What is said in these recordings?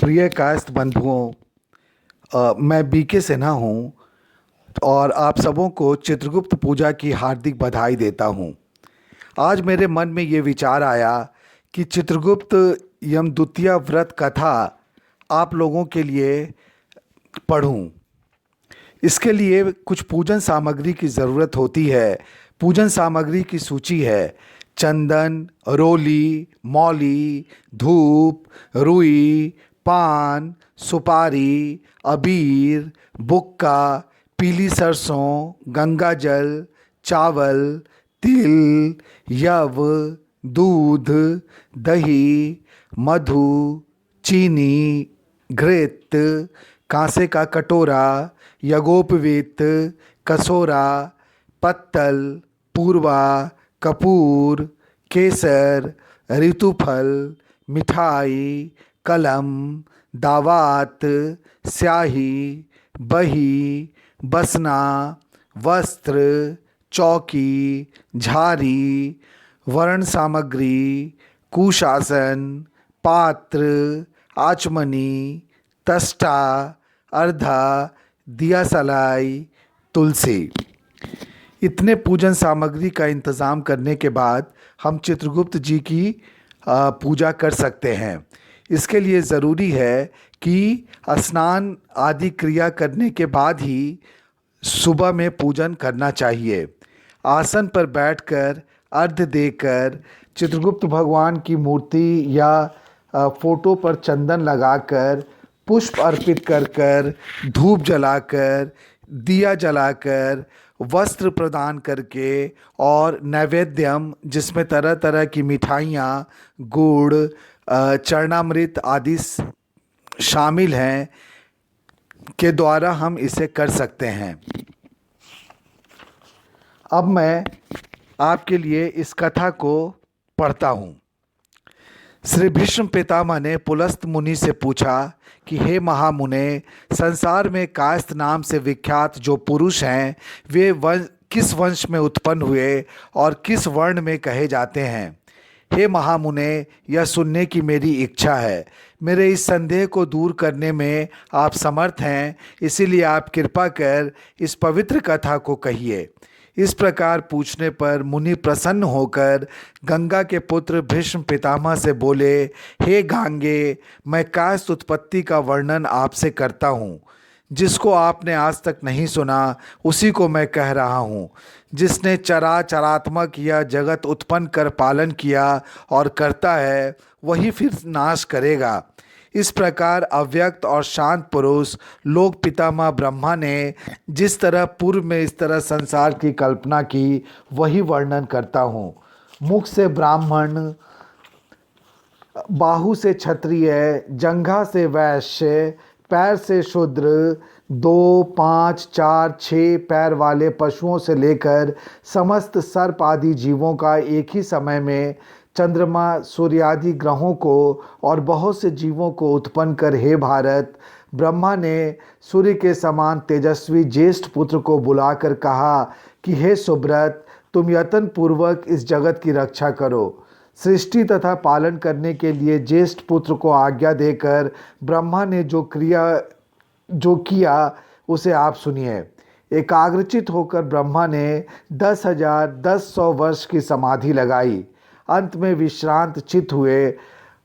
प्रिय कायस्थ बंधुओं, मैं बीके सिन्हा हूँ और आप सबों को चित्रगुप्त पूजा की हार्दिक बधाई देता हूँ। आज मेरे मन में ये विचार आया कि चित्रगुप्त यमद्वितीया व्रत कथा आप लोगों के लिए पढ़ूं। इसके लिए कुछ पूजन सामग्री की ज़रूरत होती है। पूजन सामग्री की सूची है: चंदन, रोली, मौली, धूप, रुई, पान, सुपारी, अबीर, बुक्का, पीली सरसों, गंगा जल, चावल, तिल, यव, दूध, दही, मधु, चीनी, घृत, कांसे का कटोरा, यज्ञोपवीत, कसोरा, पत्तल, पूर्वा, कपूर, केसर, ऋतुफल, मिठाई, कलम, दावात, स्याही, बही, बसना, वस्त्र, चौकी, झारी, वर्ण सामग्री, कुशासन, पात्र, आचमनी, तष्टा, अर्धा, दिया सलाई, तुलसी। इतने पूजन सामग्री का इंतज़ाम करने के बाद हम चित्रगुप्त जी की पूजा कर सकते हैं। इसके लिए ज़रूरी है कि स्नान आदि क्रिया करने के बाद ही सुबह में पूजन करना चाहिए। आसन पर बैठकर अर्घ्य देकर चित्रगुप्त भगवान की मूर्ति या फोटो पर चंदन लगाकर, पुष्प अर्पित कर कर, धूप जलाकर, दिया जलाकर, वस्त्र प्रदान करके और नैवेद्यम जिसमें तरह तरह की मिठाइयाँ, गुड़, चरणामृत आदि शामिल हैं के द्वारा हम इसे कर सकते हैं। अब मैं आपके लिए इस कथा को पढ़ता हूँ। श्री भीष्म पितामह ने पुलस्त मुनि से पूछा कि हे महामुने, संसार में कायस्थ नाम से विख्यात जो पुरुष हैं वे किस वंश में उत्पन्न हुए और किस वर्ण में कहे जाते हैं? हे महामुने, यह सुनने की मेरी इच्छा है। मेरे इस संदेह को दूर करने में आप समर्थ हैं, इसीलिए आप कृपा कर इस पवित्र कथा को कहिए। इस प्रकार पूछने पर मुनि प्रसन्न होकर गंगा के पुत्र भीष्म पितामह से बोले, हे गांगे, मैं कायस्थ उत्पत्ति का वर्णन आपसे करता हूँ। जिसको आपने आज तक नहीं सुना उसी को मैं कह रहा हूँ। जिसने चरात्मक यह जगत उत्पन्न कर पालन किया और करता है, वही फिर नाश करेगा। इस प्रकार अव्यक्त और शांत पुरुष लोक पितामह ब्रह्मा ने जिस तरह पूर्व में इस तरह संसार की कल्पना की, वही वर्णन करता हूँ। मुख से ब्राह्मण, बाहु से क्षत्रिय, जंघा से वैश्य, पैर से शूद्र, 2, 5, 4, 6 पैर वाले पशुओं से लेकर समस्त सर्प आदि जीवों का एक ही समय में चंद्रमा, सूर्य आदि ग्रहों को और बहुत से जीवों को उत्पन्न कर, हे भारत, ब्रह्मा ने सूर्य के समान तेजस्वी ज्येष्ठ पुत्र को बुलाकर कहा कि हे सुब्रत, तुम यत्न पूर्वक इस जगत की रक्षा करो। सृष्टि तथा पालन करने के लिए ज्येष्ठ पुत्र को आज्ञा देकर ब्रह्मा ने जो किया उसे आप सुनिए। एकाग्रचित होकर ब्रह्मा ने 10,100 वर्ष की समाधि लगाई। अंत में विश्रांत चित हुए।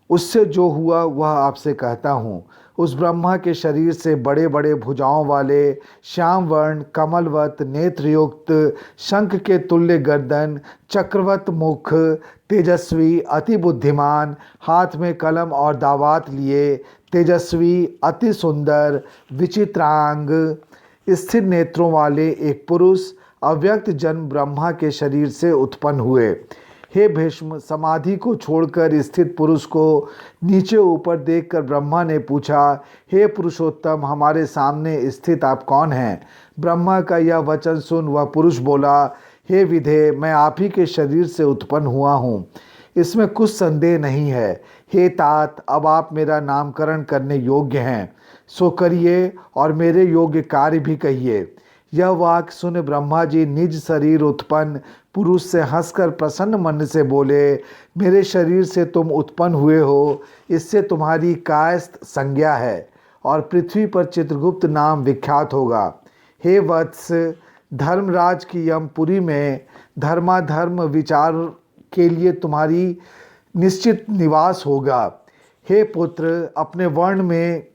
उससे जो हुआ वह आपसे कहता हूँ। उस ब्रह्मा के शरीर से बड़े बड़े भुजाओं वाले, श्याम वर्ण, कमलवत नेत्रयुक्त, शंख के तुल्य गर्दन, चक्रवत मुख, तेजस्वी, अति बुद्धिमान, हाथ में कलम और दावात लिए, तेजस्वी, अति सुंदर, विचित्रांग, स्थिर नेत्रों वाले एक पुरुष अव्यक्त जन्म ब्रह्मा के शरीर से उत्पन्न हुए। हे भीष्म, समाधि को छोड़कर स्थित पुरुष को नीचे ऊपर देखकर ब्रह्मा ने पूछा, हे पुरुषोत्तम, हमारे सामने स्थित आप कौन हैं? ब्रह्मा का यह वचन सुन वह पुरुष बोला, हे विधे, मैं आप ही के शरीर से उत्पन्न हुआ हूँ, इसमें कुछ संदेह नहीं है। हे तात, अब आप मेरा नामकरण करने योग्य हैं, सो करिए और मेरे योग्य कार्य भी कहिए। यह वाक्य सुन ब्रह्मा जी निज शरीर उत्पन्न पुरुष से हंसकर प्रसन्न मन से बोले, मेरे शरीर से तुम उत्पन्न हुए हो, इससे तुम्हारी कायस्थ संज्ञा है और पृथ्वी पर चित्रगुप्त नाम विख्यात होगा। हे वत्स, धर्मराज की यमपुरी में धर्माधर्म विचार के लिए तुम्हारी निश्चित निवास होगा। हे पुत्र, अपने वर्ण में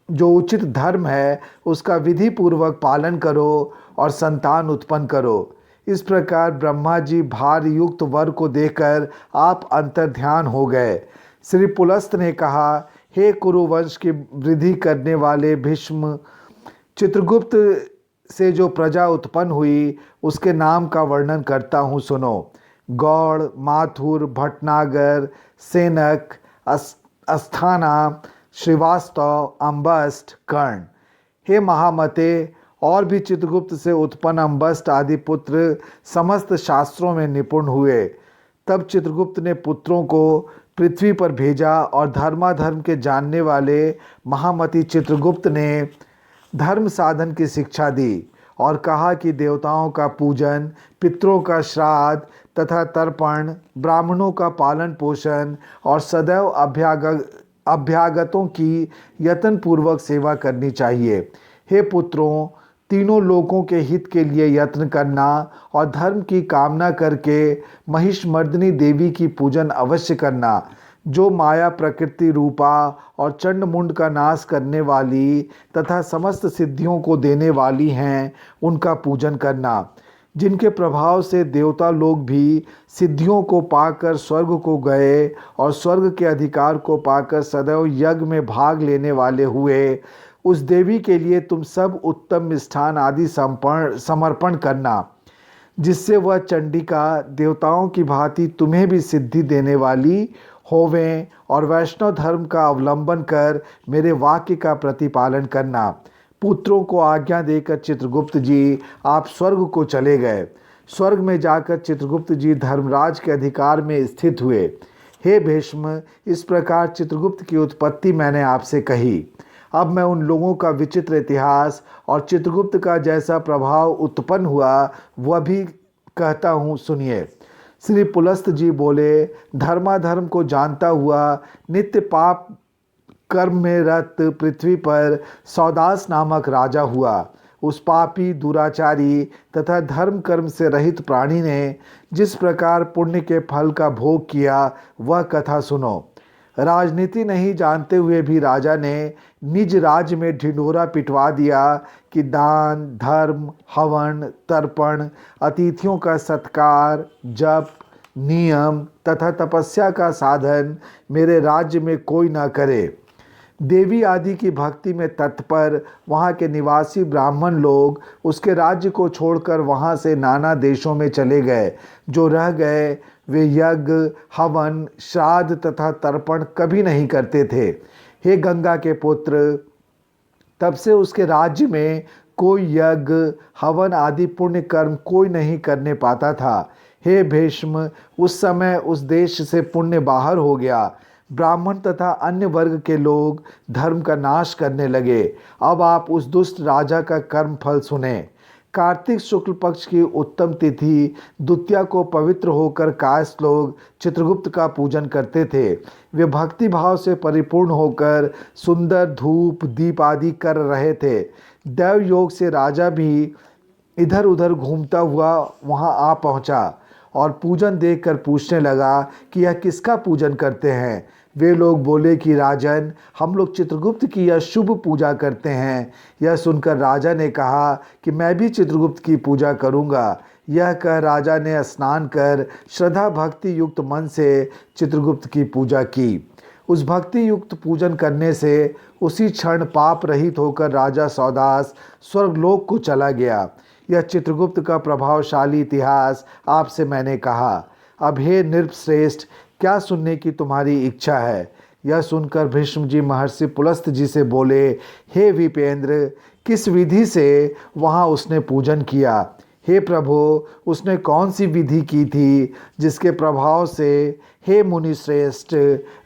जो उचित धर्म है उसका विधि पूर्वक पालन करो और संतान उत्पन्न करो। इस प्रकार ब्रह्मा जी भार युक्त वर को देखकर आप अंतर्ध्यान हो गए। श्री पुलस्त ने कहा, हे कुरुवंश की वृद्धि करने वाले भीष्म, चित्रगुप्त से जो प्रजा उत्पन्न हुई उसके नाम का वर्णन करता हूँ, सुनो। गौड़, माथुर, भटनागर, सेनक, अस्थाना, श्रीवास्तव, अम्बस्ट, कर्ण। हे महामते, और भी चित्रगुप्त से उत्पन्न अम्बस्ट आदि पुत्र समस्त शास्त्रों में निपुण हुए। तब चित्रगुप्त ने पुत्रों को पृथ्वी पर भेजा और धर्माधर्म के जानने वाले महामती चित्रगुप्त ने धर्म साधन की शिक्षा दी और कहा कि देवताओं का पूजन, पितरों का श्राद्ध तथा तर्पण, ब्राह्मणों का पालन पोषण और सदैव अभ्यागतों की यत्नपूर्वक सेवा करनी चाहिए। हे पुत्रों, तीनों लोकों के हित के लिए यत्न करना और धर्म की कामना करके महिषमर्दिनी देवी की पूजन अवश्य करना, जो माया प्रकृति रूपा और चंडमुंड का नाश करने वाली तथा समस्त सिद्धियों को देने वाली हैं, उनका पूजन करना, जिनके प्रभाव से देवता लोग भी सिद्धियों को पाकर स्वर्ग को गए और स्वर्ग के अधिकार को पाकर सदैव यज्ञ में भाग लेने वाले हुए। उस देवी के लिए तुम सब उत्तम मिष्ठान आदि समर्पण करना, जिससे वह चंडिका देवताओं की भांति तुम्हें भी सिद्धि देने वाली होवें, और वैष्णव धर्म का अवलंबन कर मेरे वाक्य का प्रतिपालन करना। पुत्रों को आज्ञा देकर चित्रगुप्त जी आप स्वर्ग को चले गए। स्वर्ग में जाकर चित्रगुप्त जी धर्मराज के अधिकार में स्थित हुए। हे भीष्म, इस प्रकार चित्रगुप्त की उत्पत्ति मैंने आपसे कही। अब मैं उन लोगों का विचित्र इतिहास और चित्रगुप्त का जैसा प्रभाव उत्पन्न हुआ वह भी कहता हूँ, सुनिए। श्री पुलस्त जी बोले, धर्माधर्म को जानता हुआ नित्य पाप कर्म में रत पृथ्वी पर सौदास नामक राजा हुआ। उस पापी, दुराचारी तथा धर्म कर्म से रहित प्राणी ने जिस प्रकार पुण्य के फल का भोग किया वह कथा सुनो। राजनीति नहीं जानते हुए भी राजा ने निज राज्य में ढिंढोरा पिटवा दिया कि दान, धर्म, हवन, तर्पण, अतिथियों का सत्कार, जप, नियम तथा तपस्या का साधन मेरे राज्य में कोई न करे। देवी आदि की भक्ति में तत्पर वहाँ के निवासी ब्राह्मण लोग उसके राज्य को छोड़कर वहाँ से नाना देशों में चले गए। जो रह गए वे यज्ञ, हवन, श्राद्ध तथा तर्पण कभी नहीं करते थे। हे गंगा के पुत्र, तब से उसके राज्य में कोई यज्ञ, हवन आदि पुण्य कर्म कोई नहीं करने पाता था। हे भीष्म, उस समय उस देश से पुण्य बाहर हो गया। ब्राह्मण तथा अन्य वर्ग के लोग धर्म का नाश करने लगे। अब आप उस दुष्ट राजा का कर्म फल सुने। कार्तिक शुक्ल पक्ष की उत्तम तिथि द्वितीया को पवित्र होकर कायस्थ लोग चित्रगुप्त का पूजन करते थे। वे भक्ति भाव से परिपूर्ण होकर सुंदर धूप दीप आदि कर रहे थे। दैव योग से राजा भी इधर उधर घूमता हुआ वहां आ पहुंचा और पूजन देखकर पूछने लगा कि यह किसका पूजन करते हैं। वे लोग बोले कि राजन, हम लोग चित्रगुप्त की यह शुभ पूजा करते हैं। यह सुनकर राजा ने कहा कि मैं भी चित्रगुप्त की पूजा करूंगा। यह कह राजा ने स्नान कर श्रद्धा भक्ति युक्त मन से चित्रगुप्त की पूजा की। उस भक्ति युक्त पूजन करने से उसी क्षण पाप रहित होकर राजा सौदास स्वर्गलोक को चला गया। यह चित्रगुप्त का प्रभावशाली इतिहास आपसे मैंने कहा। अब हे नृपश्रेष्ठ, क्या सुनने की तुम्हारी इच्छा है? यह सुनकर भीष्म जी महर्षि पुलस्त जी से बोले, हे विपेंद्र, किस विधि से वहाँ उसने पूजन किया? हे प्रभु, उसने कौन सी विधि की थी जिसके प्रभाव से हे मुनिश्रेष्ठ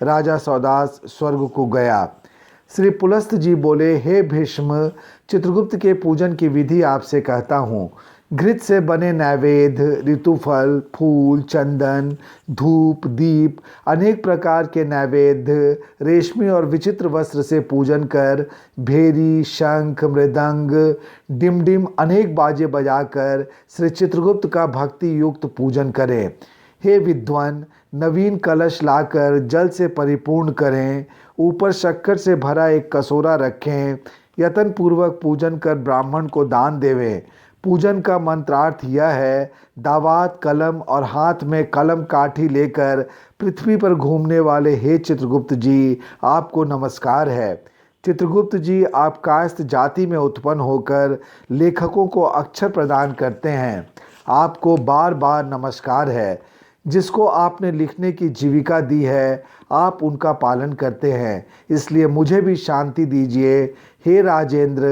राजा सौदास स्वर्ग को गया? श्री पुलस्त जी बोले, हे भीष्म, चित्रगुप्त के पूजन की विधि आपसे कहता हूँ। घृत से बने नैवेद्य, ऋतुफल, फूल, चंदन, धूप, दीप, अनेक प्रकार के नैवेद्य, रेशमी और विचित्र वस्त्र से पूजन कर, भेरी, शंख, मृदंग, डिमडिम अनेक बाजे बजाकर श्री चित्रगुप्त का भक्ति युक्त पूजन करें। हे विद्वान, नवीन कलश लाकर जल से परिपूर्ण करें, ऊपर शक्कर से भरा एक कसोरा रखें, यत्न पूर्वक पूजन कर ब्राह्मण को दान देवें। पूजन का मंत्रार्थ यह है, दावात, कलम और हाथ में कलम काठी लेकर पृथ्वी पर घूमने वाले हे चित्रगुप्त जी, आपको नमस्कार है। चित्रगुप्त जी, आप कायस्थ जाति में उत्पन्न होकर लेखकों को अक्षर प्रदान करते हैं। आपको बार बार नमस्कार है। जिसको आपने लिखने की जीविका दी है, आप उनका पालन करते हैं, इसलिए मुझे भी शांति दीजिए। हे राजेंद्र,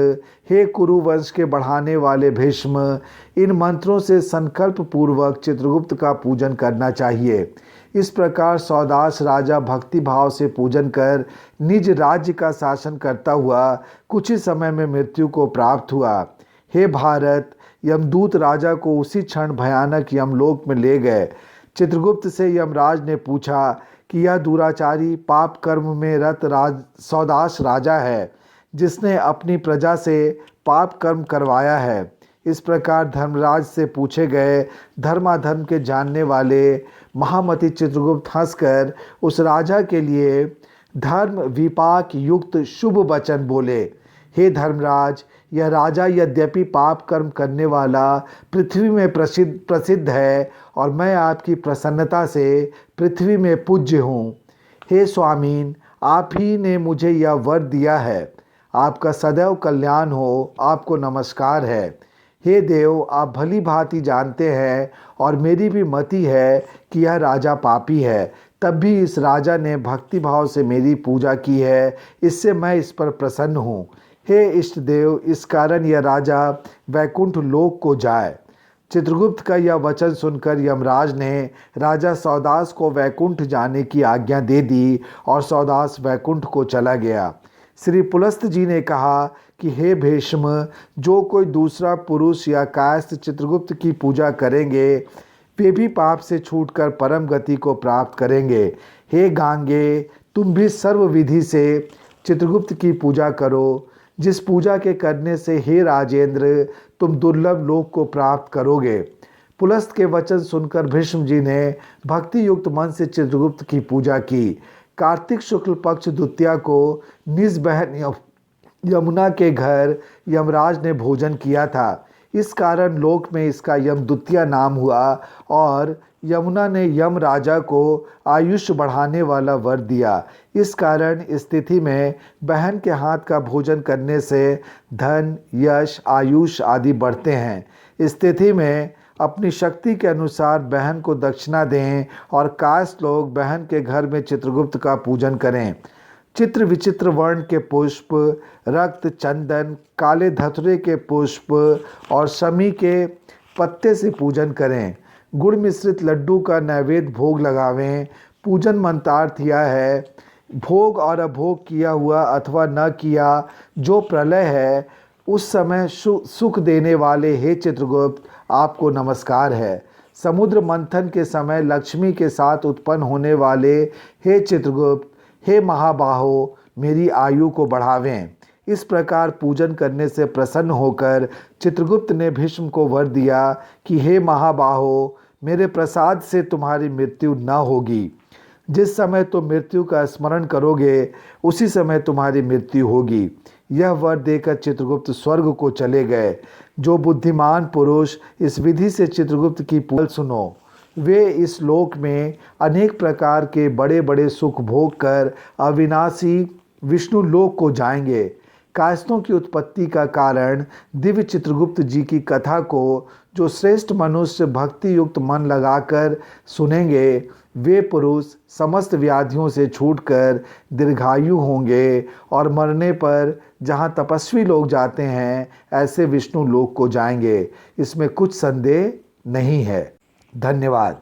हे कुरुवंश के बढ़ाने वाले भीष्म, इन मंत्रों से संकल्प पूर्वक चित्रगुप्त का पूजन करना चाहिए। इस प्रकार सौदास राजा भक्ति भाव से पूजन कर निज राज्य का शासन करता हुआ कुछ ही समय में मृत्यु को प्राप्त हुआ। हे भारत, यमदूत राजा को उसी क्षण भयानक यमलोक में ले गए। चित्रगुप्त से यमराज ने पूछा कि यह दुराचारी पाप कर्म में रत सौदास राजा है, जिसने अपनी प्रजा से पाप कर्म करवाया है। इस प्रकार धर्मराज से पूछे गए धर्माधर्म के जानने वाले महामति चित्रगुप्त हंसकर उस राजा के लिए धर्म विपाक युक्त शुभ वचन बोले। हे धर्मराज, यह राजा यद्यपि पाप कर्म करने वाला पृथ्वी में प्रसिद्ध है और मैं आपकी प्रसन्नता से पृथ्वी में पूज्य हूँ। हे स्वामीन, आप ही ने मुझे यह वर दिया है। आपका सदैव कल्याण हो, आपको नमस्कार है। हे देव, आप भली भांति जानते हैं और मेरी भी मति है कि यह राजा पापी है, तब भी इस राजा ने भक्ति भाव से मेरी पूजा की है, इससे मैं इस पर प्रसन्न हूँ। हे इष्ट देव, इस कारण यह राजा वैकुंठ लोक को जाए। चित्रगुप्त का यह वचन सुनकर यमराज ने राजा सौदास को वैकुंठ जाने की आज्ञा दे दी और सौदास वैकुंठ को चला गया। श्री पुलस्त जी ने कहा कि हे भीष्म, जो कोई दूसरा पुरुष या कायस्थ चित्रगुप्त की पूजा करेंगे, वे भी पाप से छूटकर परम गति को प्राप्त करेंगे। हे गांगे, तुम भी सर्व विधि से चित्रगुप्त की पूजा करो, जिस पूजा के करने से हे राजेंद्र तुम दुर्लभ लोक को प्राप्त करोगे। पुलस्त के वचन सुनकर भीष्म जी ने भक्ति युक्त मन से चित्रगुप्त की पूजा की। कार्तिक शुक्ल पक्ष द्वितीया को निज बहन यमुना के घर यमराज ने भोजन किया था। इस कारण लोक में इसका यमद्वितीया नाम हुआ और यमुना ने यम राजा को आयुष्य बढ़ाने वाला वर दिया। इस कारण इस तिथि में बहन के हाथ का भोजन करने से धन, यश, आयुष आदि बढ़ते हैं। इस तिथि में अपनी शक्ति के अनुसार बहन को दक्षिणा दें और कायस्थ लोग बहन के घर में चित्रगुप्त का पूजन करें। चित्र विचित्र वर्ण के पुष्प, रक्त, चंदन, काले धतुरे के पुष्प और शमी के पत्ते से पूजन करें। गुड़ मिश्रित लड्डू का नैवेद्य भोग लगावें। पूजन मंत्रार्थ यह है, भोग और अभोग किया हुआ अथवा न किया जो प्रलय है, उस समय सुख देने वाले हे चित्रगुप्त, आपको नमस्कार है। समुद्र मंथन के समय लक्ष्मी के साथ उत्पन्न होने वाले हे चित्रगुप्त, हे महाबाहो, मेरी आयु को बढ़ावें। इस प्रकार पूजन करने से प्रसन्न होकर चित्रगुप्त ने भीष्म को वर दिया कि हे महाबाहो, मेरे प्रसाद से तुम्हारी मृत्यु न होगी। जिस समय तुम मृत्यु का स्मरण करोगे, उसी समय तुम्हारी मृत्यु होगी। यह वर देकर चित्रगुप्त स्वर्ग को चले गए। जो बुद्धिमान पुरुष इस विधि से चित्रगुप्त की पूजा सुनो, वे इस लोक में अनेक प्रकार के बड़े बड़े सुख भोग कर अविनाशी विष्णु लोक को जाएंगे। कायस्थों की उत्पत्ति का कारण दिव्य चित्रगुप्त जी की कथा को जो श्रेष्ठ मनुष्य भक्ति युक्त मन लगाकर सुनेंगे, वे पुरुष समस्त व्याधियों से छूटकर दीर्घायु होंगे और मरने पर जहाँ तपस्वी लोग जाते हैं, ऐसे विष्णु लोक को जाएंगे। इसमें कुछ संदेह नहीं है। धन्यवाद।